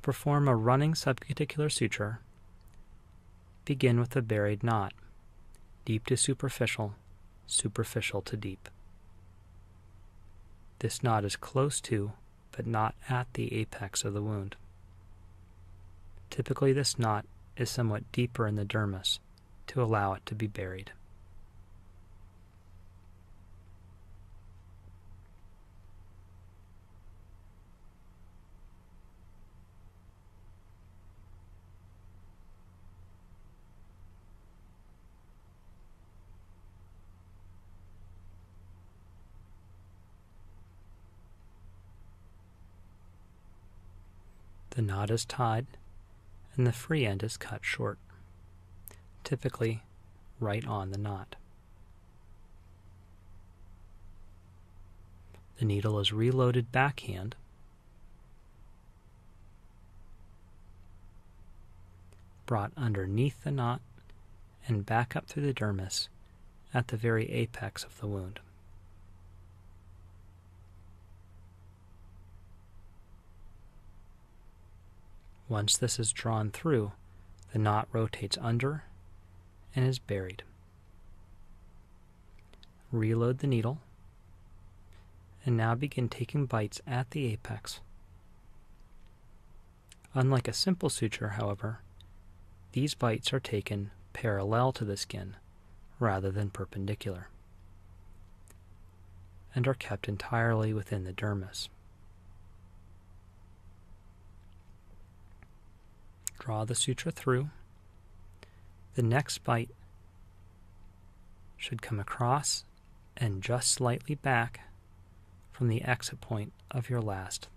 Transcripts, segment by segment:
perform a running subcuticular suture, begin with a buried knot, deep to superficial, superficial to deep. This knot is close to, but not at the apex of the wound. Typically, this knot is somewhat deeper in the dermis to allow it to be buried. The knot is tied and the free end is cut short, typically right on the knot. The needle is reloaded backhand, brought underneath the knot, and back up through the dermis at the very apex of the wound. Once this is drawn through, the knot rotates under and is buried. Reload the needle, and now begin taking bites at the apex. Unlike a simple suture, however, these bites are taken parallel to the skin rather than perpendicular, and are kept entirely within the dermis. Draw the suture through. The next bite should come across and just slightly back from the exit point of your last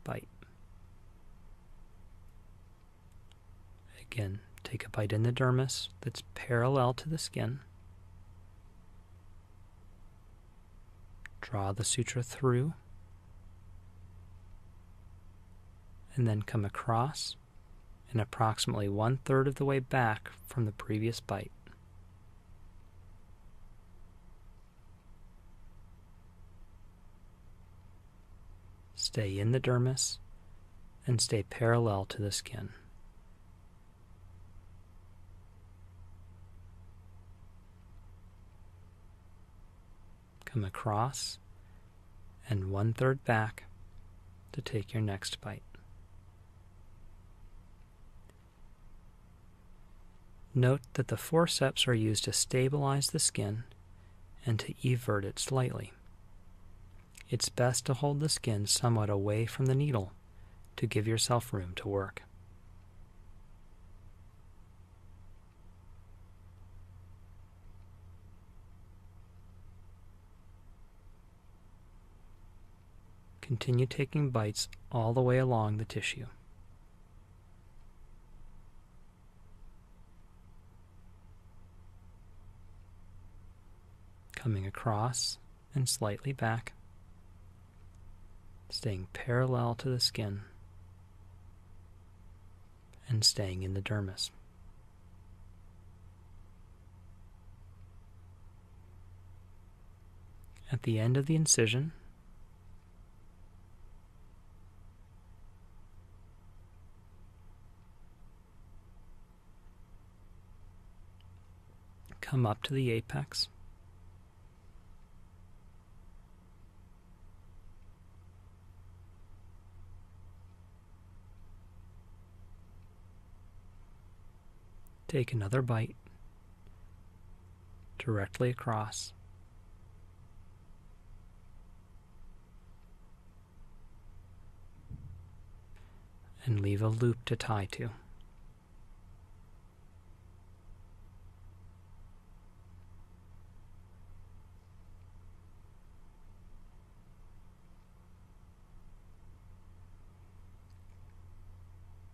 bite. Again, take a bite in the dermis that's parallel to the skin. Draw the suture through, and then come across and approximately 1/3 of the way back from the previous bite. Stay in the dermis and stay parallel to the skin. Come across and 1/3 back to take your next bite. Note that the forceps are used to stabilize the skin and to evert it slightly. It's best to hold the skin somewhat away from the needle to give yourself room to work. Continue taking bites all the way along the tissue. Coming across and slightly back, staying parallel to the skin, and staying in the dermis. At the end of the incision, come up to the apex, take another bite directly across, and leave a loop to tie to.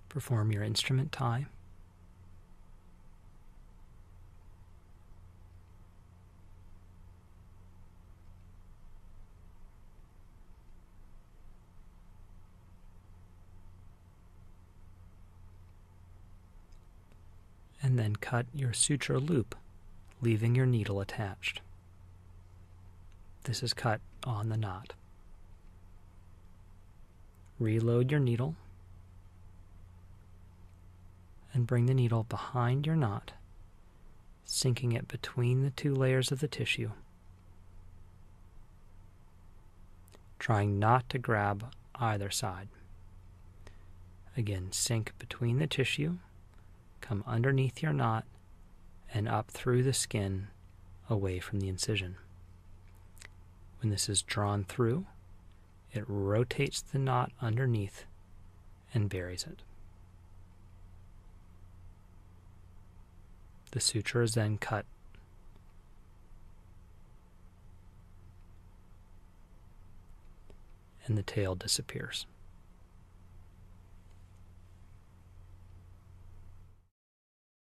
Perform your instrument tie. And then cut your suture loop, leaving your needle attached. This is cut on the knot. Reload your needle and bring the needle behind your knot, sinking it between the two layers of the tissue, trying not to grab either side. Again, sink between the tissue, come underneath your knot, and up through the skin away from the incision. When this is drawn through, it rotates the knot underneath and buries it. The suture is then cut. And the tail disappears.